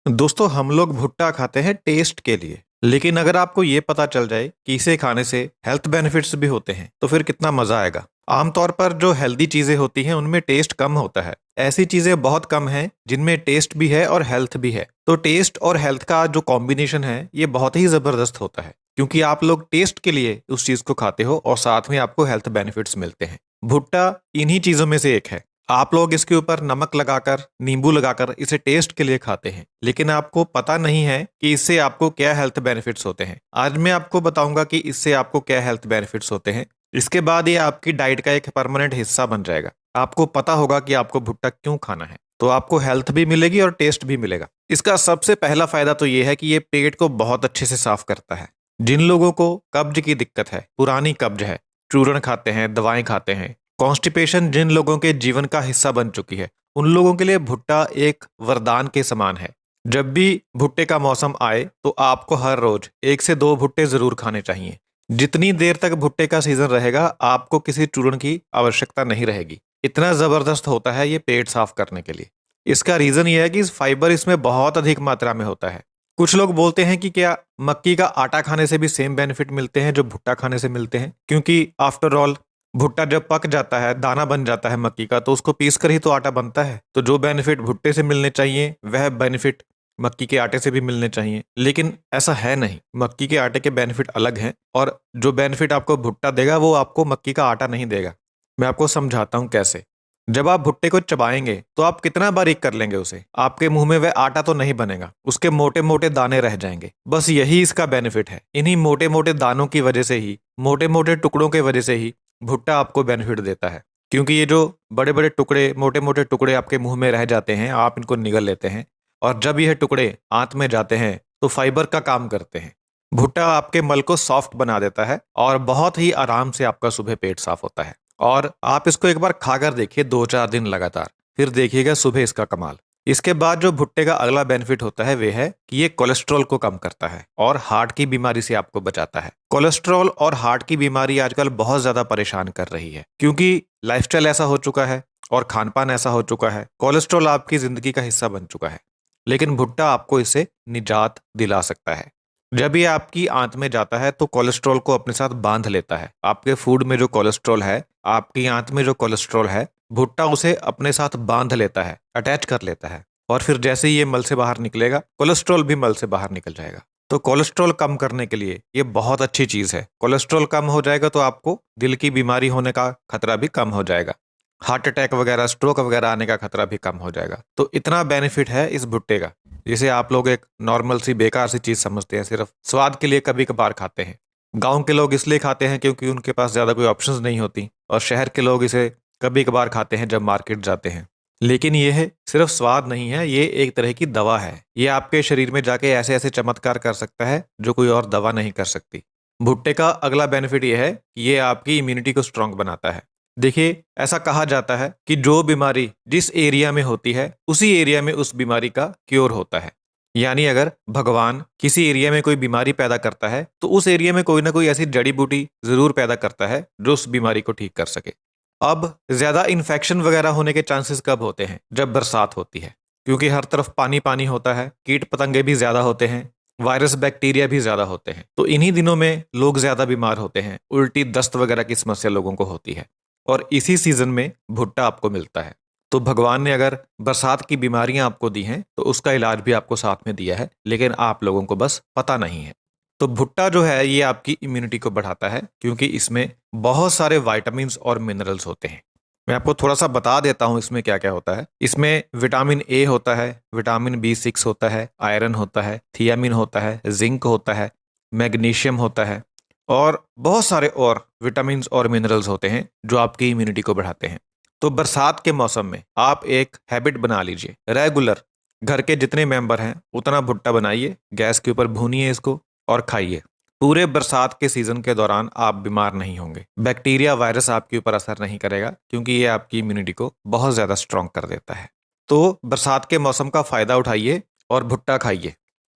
दोस्तों हम लोग भुट्टा खाते हैं टेस्ट के लिए। लेकिन अगर आपको ये पता चल जाए कि इसे खाने से हेल्थ बेनिफिट्स भी होते हैं तो फिर कितना मजा आएगा। आमतौर पर जो हेल्दी चीजें होती हैं उनमें टेस्ट कम होता है। ऐसी चीजें बहुत कम हैं जिनमें टेस्ट भी है और हेल्थ भी है। तो टेस्ट और हेल्थ का जो कॉम्बिनेशन है ये बहुत ही जबरदस्त होता है, क्योंकि आप लोग टेस्ट के लिए उस चीज को खाते हो और साथ में आपको हेल्थ बेनिफिट्स मिलते हैं। भुट्टा इन्हीं चीजों में से एक है। आप लोग इसके ऊपर नमक लगाकर, नींबू लगाकर इसे टेस्ट के लिए खाते हैं, लेकिन आपको पता नहीं है कि इससे आपको क्या हेल्थ बेनिफिट्स होते हैं। आज मैं आपको बताऊंगा कि इससे आपको क्या हेल्थ बेनिफिट्स होते हैं। इसके बाद ये आपकी डाइट का एक परमानेंट हिस्सा बन जाएगा। आपको पता होगा कि आपको भुट्टा क्यों खाना है, तो आपको हेल्थ भी मिलेगी और टेस्ट भी मिलेगा। इसका सबसे पहला फायदा तो ये है कि ये पेट को बहुत अच्छे से साफ करता है। जिन लोगों को कब्ज की दिक्कत है, पुरानी कब्ज है, चूर्ण खाते हैं, दवाएं खाते हैं, कॉन्स्टिपेशन जिन लोगों के जीवन का हिस्सा बन चुकी है, उन लोगों के लिए भुट्टा एक वरदान के समान है। जब भी भुट्टे का मौसम आए तो आपको हर रोज 1 से 2 भुट्टे जरूर खाने चाहिए। जितनी देर तक भुट्टे का सीजन रहेगा आपको किसी चूर्ण की आवश्यकता नहीं रहेगी। इतना जबरदस्त होता है ये पेट साफ करने के लिए। इसका रीजन ये है कि इस फाइबर इसमें बहुत अधिक मात्रा में होता है। कुछ लोग बोलते हैं कि क्या मक्की का आटा खाने से भी सेम बेनिफिट मिलते हैं जो भुट्टा खाने से मिलते हैं, क्योंकि आफ्टर ऑल भुट्टा जब पक जाता है, दाना बन जाता है मक्की का, तो उसको पीस कर ही तो आटा बनता है। तो जो बेनिफिट भुट्टे से मिलने चाहिए वह बेनिफिट मक्की के आटे से भी मिलने चाहिए, लेकिन ऐसा है नहीं। मक्की के आटे के बेनिफिट अलग हैं और जो बेनिफिट आपको भुट्टा देगा वो आपको मक्की का आटा नहीं देगा। मैं आपको समझाता हूँ कैसे। जब आप भुट्टे को चबाएंगे तो आप कितना बारीक कर लेंगे उसे, आपके मुंह में वह आटा तो नहीं बनेगा, उसके मोटे मोटे दाने रह जाएंगे। बस यही इसका बेनिफिट है। इन्हीं मोटे मोटे दानों की वजह से ही, मोटे मोटे टुकड़ों की वजह से ही भुट्टा आपको बेनिफिट देता है। क्योंकि ये जो बड़े बड़े टुकड़े, मोटे मोटे टुकड़े आपके मुंह में रह जाते हैं, आप इनको निगल लेते हैं और जब यह टुकड़े आंत में जाते हैं तो फाइबर का काम करते हैं। भुट्टा आपके मल को सॉफ्ट बना देता है और बहुत ही आराम से आपका सुबह पेट साफ होता है। और आप इसको एक बार खाकर देखिए 2-4 दिन लगातार, फिर देखिएगा सुबह इसका कमाल। इसके बाद जो भुट्टे का अगला बेनिफिट होता है वे है कि ये कोलेस्ट्रॉल को कम करता है और हार्ट की बीमारी से आपको बचाता है। कोलेस्ट्रॉल और हार्ट की बीमारी आजकल बहुत ज्यादा परेशान कर रही है, क्योंकि लाइफस्टाइल ऐसा हो चुका है और खान पान ऐसा हो चुका है। कोलेस्ट्रॉल आपकी जिंदगी का हिस्सा बन चुका है, लेकिन भुट्टा आपको इससे निजात दिला सकता है। जब ये आपकी आंत में जाता है तो कोलेस्ट्रॉल को अपने साथ बांध लेता है। आपके फूड में जो कोलेस्ट्रॉल है, आपकी आंत में जो कोलेस्ट्रॉल है, भुट्टा उसे अपने साथ बांध लेता है, अटैच कर लेता है। और फिर जैसे ही ये मल से बाहर निकलेगा, कोलेस्ट्रॉल भी मल से बाहर निकल जाएगा। तो कोलेस्ट्रॉल कम करने के लिए ये बहुत अच्छी चीज है। कोलेस्ट्रॉल कम हो जाएगा तो आपको दिल की बीमारी होने का खतरा भी कम हो जाएगा, हार्ट अटैक वगैरह, स्ट्रोक वगैरह आने का खतरा भी कम हो जाएगा। तो इतना बेनिफिट है इस भुट्टे का, जिसे आप लोग एक नॉर्मल सी बेकार सी चीज समझते हैं, सिर्फ स्वाद के लिए कभी कभार खाते हैं। गांव के लोग इसलिए खाते हैं क्योंकि उनके पास ज्यादा कोई ऑप्शंस नहीं होती, और शहर के लोग इसे कभी कभार खाते हैं जब मार्केट जाते हैं। लेकिन ये है सिर्फ स्वाद नहीं है, ये एक तरह की दवा है। ये आपके शरीर में जाके ऐसे ऐसे चमत्कार कर सकता है जो कोई और दवा नहीं कर सकती। भुट्टे का अगला बेनिफिट ये है कि ये आपकी इम्यूनिटी को स्ट्रांग बनाता है। देखिए, ऐसा कहा जाता है कि जो बीमारी जिस एरिया में होती है उसी एरिया में उस बीमारी का क्योर होता है। यानी अगर भगवान किसी एरिया में कोई बीमारी पैदा करता है तो उस एरिया में कोई ना कोई ऐसी जड़ी बूटी जरूर पैदा करता है जो उस बीमारी को ठीक कर सके। अब ज्यादा इन्फेक्शन वगैरह होने के चांसेस कब होते हैं? जब बरसात होती है, क्योंकि हर तरफ पानी पानी होता है, कीट पतंगे भी ज्यादा होते हैं, वायरस बैक्टीरिया भी ज्यादा होते हैं। तो इन्हीं दिनों में लोग ज्यादा बीमार होते हैं, उल्टी दस्त वगैरह की समस्या लोगों को होती है, और इसी सीजन में भुट्टा आपको मिलता है। तो भगवान ने अगर बरसात की बीमारियां आपको दी हैं तो उसका इलाज भी आपको साथ में दिया है, लेकिन आप लोगों को बस पता नहीं है। तो भुट्टा जो है ये आपकी इम्यूनिटी को बढ़ाता है, क्योंकि इसमें बहुत सारे विटामिन्स और मिनरल्स होते हैं। मैं आपको थोड़ा सा बता देता हूँ इसमें क्या क्या होता है। इसमें विटामिन ए होता है, विटामिन B6 होता है, आयरन होता है, थियामिन होता है, जिंक होता है, मैग्नीशियम होता है, और बहुत सारे और विटामिन्स और मिनरल्स होते हैं जो आपकी इम्यूनिटी को बढ़ाते हैं। तो बरसात के मौसम में आप एक हैबिट बना लीजिए, रेगुलर घर के जितने मेंबर हैं उतना भुट्टा बनाइए, गैस के ऊपर भूनिए इसको और खाइए। पूरे बरसात के सीजन के दौरान आप बीमार नहीं होंगे। बैक्टीरिया, वायरस आपके ऊपर असर नहीं करेगा, क्योंकि ये आपकी इम्यूनिटी को बहुत ज्यादा स्ट्रांग कर देता है। तो बरसात के मौसम का फायदा उठाइए और भुट्टा खाइए।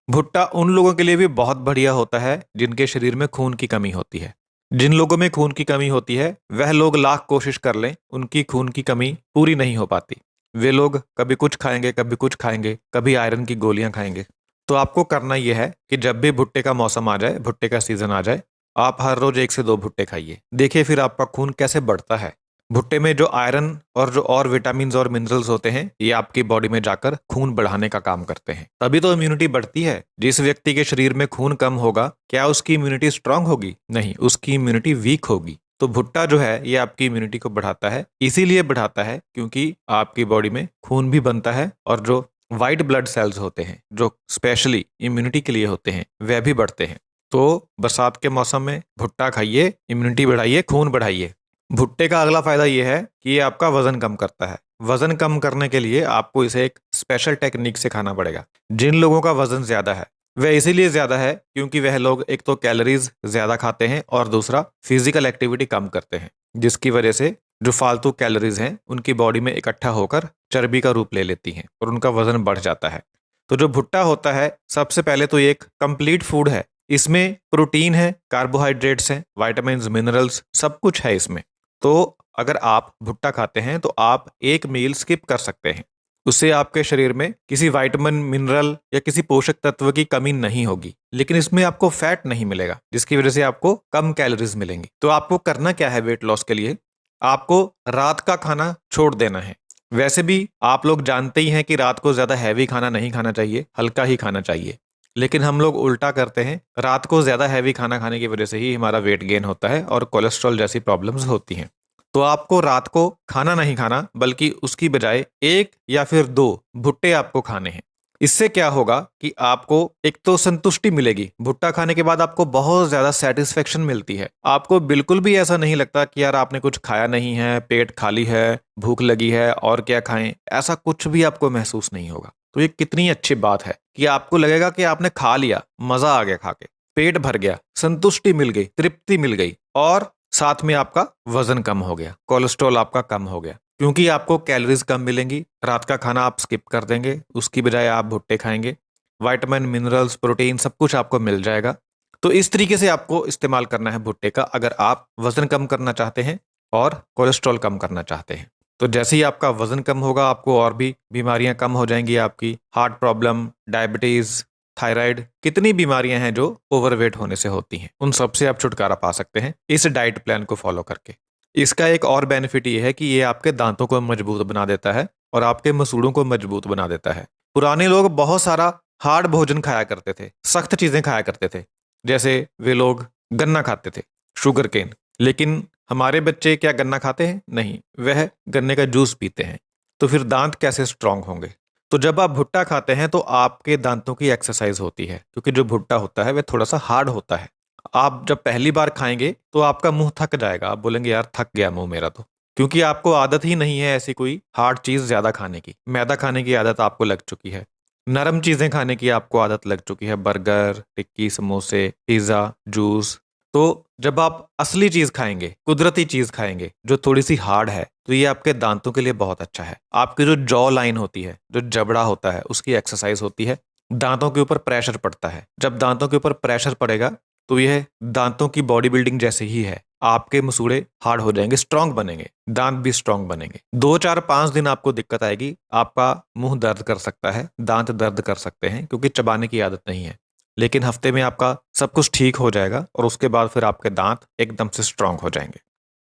भुट्टा उन लोगों के लिए भी बहुत बढ़िया होता है जिनके शरीर में खून की कमी होती है। जिन लोगों में खून की कमी होती है वह लोग लाख कोशिश कर लें, उनकी खून की कमी पूरी नहीं हो पाती। वे लोग कभी कुछ खाएंगे, कभी कुछ खाएंगे, कभी आयरन की गोलियां खाएंगे। तो आपको करना यह है कि जब भी भुट्टे का मौसम आ जाए, भुट्टे का सीजन आ जाए, आप हर रोज 1 से 2 भुट्टे खाइए। देखिए फिर आपका खून कैसे बढ़ता है। भुट्टे में जो आयरन और जो और विटामिन और मिनरल्स होते हैं, ये आपकी बॉडी में जाकर खून बढ़ाने का काम करते हैं। तभी तो इम्यूनिटी बढ़ती है। जिस व्यक्ति के शरीर में खून कम होगा, क्या उसकी इम्यूनिटी स्ट्रांग होगी? नहीं, उसकी इम्यूनिटी वीक होगी। तो भुट्टा जो है ये आपकी इम्यूनिटी को बढ़ाता है। इसीलिए बढ़ाता है क्योंकि आपकी बॉडी में खून भी बनता है और जो व्हाइट ब्लड सेल्स होते हैं, जो स्पेशली इम्यूनिटी के लिए होते हैं, वह भी बढ़ते हैं। तो बरसात के मौसम में भुट्टा खाइए, इम्यूनिटी बढ़ाइए, खून बढ़ाइए। भुट्टे का अगला फायदा ये है कि ये आपका वजन कम करता है। वजन कम करने के लिए आपको इसे एक स्पेशल टेक्निक से खाना पड़ेगा। जिन लोगों का वजन ज्यादा है, वह इसीलिए ज्यादा है क्योंकि वह लोग एक तो कैलोरीज ज्यादा खाते हैं और दूसरा फिजिकल एक्टिविटी कम करते हैं, जिसकी वजह से जो फालतू कैलोरीज हैं उनकी बॉडी में इकट्ठा होकर चर्बी का रूप ले लेती हैं और उनका वजन बढ़ जाता है। तो जो भुट्टा होता है, सबसे पहले तो ये एक कंप्लीट फूड है। इसमें प्रोटीन है, कार्बोहाइड्रेट्स हैं, विटामिन्स, मिनरल्स, सब कुछ है इसमें। तो अगर आप भुट्टा खाते हैं तो आप एक मील स्किप कर सकते हैं। उससे आपके शरीर में किसी विटामिन, मिनरल या किसी पोषक तत्व की कमी नहीं होगी। लेकिन इसमें आपको फैट नहीं मिलेगा, जिसकी वजह से आपको कम कैलोरीज मिलेंगी। तो आपको करना क्या है वेट लॉस के लिए? आपको रात का खाना छोड़ देना है। वैसे भी आप लोग जानते ही हैं कि रात को ज्यादा हैवी खाना नहीं खाना चाहिए, हल्का ही खाना चाहिए। लेकिन हम लोग उल्टा करते हैं, रात को ज्यादा हैवी खाना खाने की वजह से ही हमारा वेट गेन होता है और कोलेस्ट्रॉल जैसी प्रॉब्लम्स होती हैं। तो आपको रात को खाना नहीं खाना, बल्कि उसकी बजाय 1 या फिर 2 भुट्टे आपको खाने हैं। इससे क्या होगा कि आपको एक तो संतुष्टि मिलेगी। भुट्टा खाने के बाद आपको बहुत ज्यादा सेटिस्फेक्शन मिलती है। आपको बिल्कुल भी ऐसा नहीं लगता कि यार आपने कुछ खाया नहीं है, पेट खाली है, भूख लगी है और क्या खाएं, ऐसा कुछ भी आपको महसूस नहीं होगा। तो ये कितनी अच्छी बात है कि आपको लगेगा कि आपने खा लिया, मजा आ गया खा के, पेट भर गया, संतुष्टि मिल गई, तृप्ति मिल गई और साथ में आपका वजन कम हो गया, कोलेस्ट्रॉल आपका कम हो गया, क्योंकि आपको कैलोरीज कम मिलेंगी। रात का खाना आप स्किप कर देंगे, उसकी बजाय आप भुट्टे खाएंगे। विटामिन, मिनरल्स, प्रोटीन सब कुछ आपको मिल जाएगा। तो इस तरीके से आपको इस्तेमाल करना है भुट्टे का, अगर आप वजन कम करना चाहते हैं और कोलेस्ट्रॉल कम करना चाहते हैं। तो जैसे ही आपका वजन कम होगा, आपको और भी बीमारियां कम हो जाएंगी। आपकी हार्ट प्रॉब्लम, डायबिटीज, थायराइड, कितनी बीमारियां हैं जो ओवरवेट होने से होती हैं, उन सब से आप छुटकारा पा सकते हैं इस डाइट प्लान को फॉलो करके। इसका एक और बेनिफिट ये है कि ये आपके दांतों को मजबूत बना देता है और आपके मसूड़ों को मजबूत बना देता है। पुराने लोग बहुत सारा हार्ड भोजन खाया करते थे, सख्त चीजें खाया करते थे। जैसे वे लोग गन्ना खाते थे, शुगर केन। लेकिन हमारे बच्चे क्या गन्ना खाते हैं? नहीं, वह गन्ने का जूस पीते हैं। तो फिर दांत कैसे स्ट्रांग होंगे? तो जब आप भुट्टा खाते हैं तो आपके दांतों की एक्सरसाइज होती है, क्योंकि जो भुट्टा होता है वह थोड़ा सा हार्ड होता है। आप जब पहली बार खाएंगे तो आपका मुंह थक जाएगा, आप बोलेंगे यार थक गया मुंह मेरा तो, क्योंकि आपको आदत ही नहीं है ऐसी कोई हार्ड चीज ज्यादा खाने की। मैदा खाने की आदत आपको लग चुकी है, नरम चीजें खाने की आपको आदत लग चुकी है, बर्गर, टिक्की, समोसे, पिज्जा, जूस। तो जब आप असली चीज खाएंगे, कुदरती चीज खाएंगे जो थोड़ी सी हार्ड है, तो ये आपके दांतों के लिए बहुत अच्छा है। आपकी जो जॉ लाइन होती है, जो जबड़ा होता है, उसकी एक्सरसाइज होती है। दांतों के ऊपर प्रेशर पड़ता है। जब दांतों के ऊपर प्रेशर पड़ेगा तो यह दांतों की बॉडी बिल्डिंग जैसे ही है। आपके मसूड़े हार्ड हो जाएंगे, स्ट्रांग बनेंगे, दांत भी स्ट्रांग बनेंगे। 2 4 5 दिन आपको दिक्कत आएगी, आपका मुंह दर्द कर सकता है, दांत दर्द कर सकते हैं, क्योंकि चबाने की आदत नहीं है। लेकिन हफ्ते में आपका सब कुछ ठीक हो जाएगा और उसके बाद फिर आपके दांत एकदम से स्ट्रांग हो जाएंगे।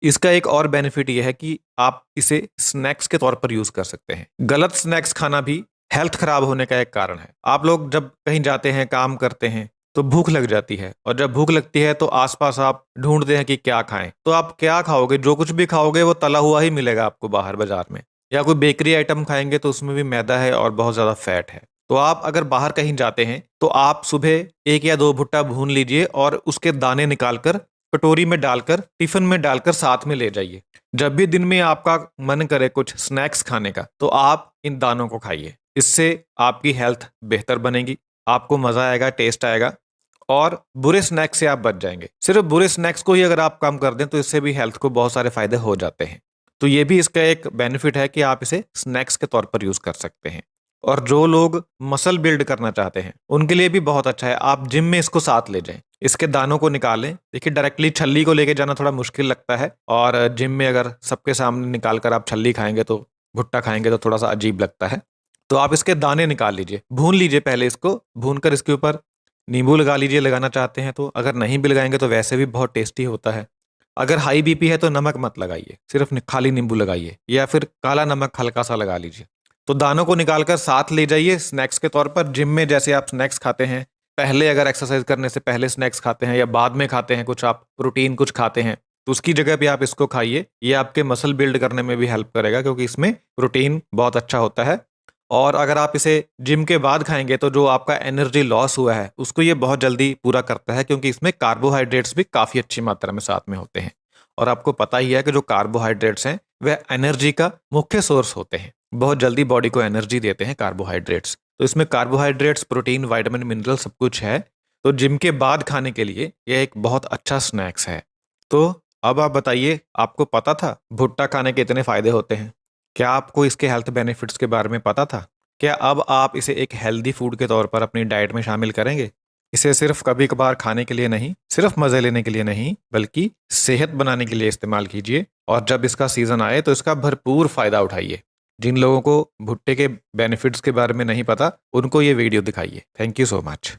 इसका एक और बेनिफिट यह है कि आप इसे स्नैक्स के तौर पर यूज कर सकते हैं। गलत स्नैक्स खाना भी हेल्थ खराब होने का एक कारण है। आप लोग जब कहीं जाते हैं, काम करते हैं, तो भूख लग जाती है, और जब भूख लगती है तो आसपास आप ढूंढते हैं कि क्या खाएं। तो आप क्या खाओगे? जो कुछ भी खाओगे वो तला हुआ ही मिलेगा आपको बाहर बाजार में, या कोई बेकरी आइटम खाएंगे तो उसमें भी मैदा है और बहुत ज्यादा फैट है। तो आप अगर बाहर कहीं जाते हैं तो आप सुबह 1 या 2 भुट्टा भून लीजिए और उसके दाने निकालकर कटोरी में डालकर, टिफिन में डालकर साथ में ले जाइए। जब भी दिन में आपका मन करे कुछ स्नैक्स खाने का, तो आप इन दानों को खाइए। इससे आपकी हेल्थ बेहतर बनेगी, आपको मजा आएगा, टेस्ट आएगा और बुरे स्नैक्स से आप बच जाएंगे। सिर्फ बुरे स्नैक्स को ही अगर आप कम कर दें तो इससे भी हेल्थ को बहुत सारे फायदे हो जाते हैं। तो ये भी इसका एक बेनिफिट है कि आप इसे स्नैक्स के तौर पर यूज कर सकते हैं। और जो लोग मसल बिल्ड करना चाहते हैं उनके लिए भी बहुत अच्छा है। आप जिम में इसको साथ ले जाएं, इसके दानों को निकालें। देखिए, डायरेक्टली छल्ली को लेके जाना थोड़ा मुश्किल लगता है, और जिम में अगर सबके सामने निकाल कर आप छल्ली खाएंगे तो भुट्टा खाएंगे तो थोड़ा सा अजीब लगता है। तो आप इसके दाने निकाल लीजिए, भून लीजिए पहले इसको, भूनकर इसके ऊपर नींबू लगा लीजिए, लगाना चाहते हैं तो। अगर नहीं भी लगाएंगे तो वैसे भी बहुत टेस्टी होता है। अगर हाई बीपी है तो नमक मत लगाइए, सिर्फ खाली नींबू लगाइए, या फिर काला नमक हल्का सा लगा लीजिए। तो दानों को निकालकर साथ ले जाइए स्नैक्स के तौर पर। जिम में जैसे आप स्नैक्स खाते हैं, पहले अगर एक्सरसाइज करने से पहले स्नैक्स खाते हैं या बाद में खाते हैं, कुछ आप प्रोटीन कुछ खाते हैं, तो उसकी जगह पे आप इसको खाइए। ये आपके मसल बिल्ड करने में भी हेल्प करेगा, क्योंकि इसमें प्रोटीन बहुत अच्छा होता है। और अगर आप इसे जिम के बाद खाएंगे तो जो आपका एनर्जी लॉस हुआ है उसको ये बहुत जल्दी पूरा करता है, क्योंकि इसमें कार्बोहाइड्रेट्स भी काफ़ी अच्छी मात्रा में साथ में होते हैं। और आपको पता ही है कि जो कार्बोहाइड्रेट्स हैं वह एनर्जी का मुख्य सोर्स होते हैं, बहुत जल्दी बॉडी को एनर्जी देते हैं कार्बोहाइड्रेट्स। तो इसमें कार्बोहाइड्रेट्स, प्रोटीन, विटामिन, मिनरल सब कुछ है। तो जिम के बाद खाने के लिए यह एक बहुत अच्छा स्नैक्स है। तो अब आप बताइए, आपको पता था भुट्टा खाने के इतने फायदे होते हैं? क्या आपको इसके हेल्थ बेनिफिट्स के बारे में पता था? क्या अब आप इसे एक हेल्दी फूड के तौर पर अपनी डाइट में शामिल करेंगे? इसे सिर्फ कभी कभार खाने के लिए नहीं, सिर्फ मजे लेने के लिए नहीं, बल्कि सेहत बनाने के लिए इस्तेमाल कीजिए। और जब इसका सीजन आए तो इसका भरपूर फायदा उठाइए। जिन लोगों को भुट्टे के बेनिफिट्स के बारे में नहीं पता, उनको ये वीडियो दिखाइए। Thank you so much.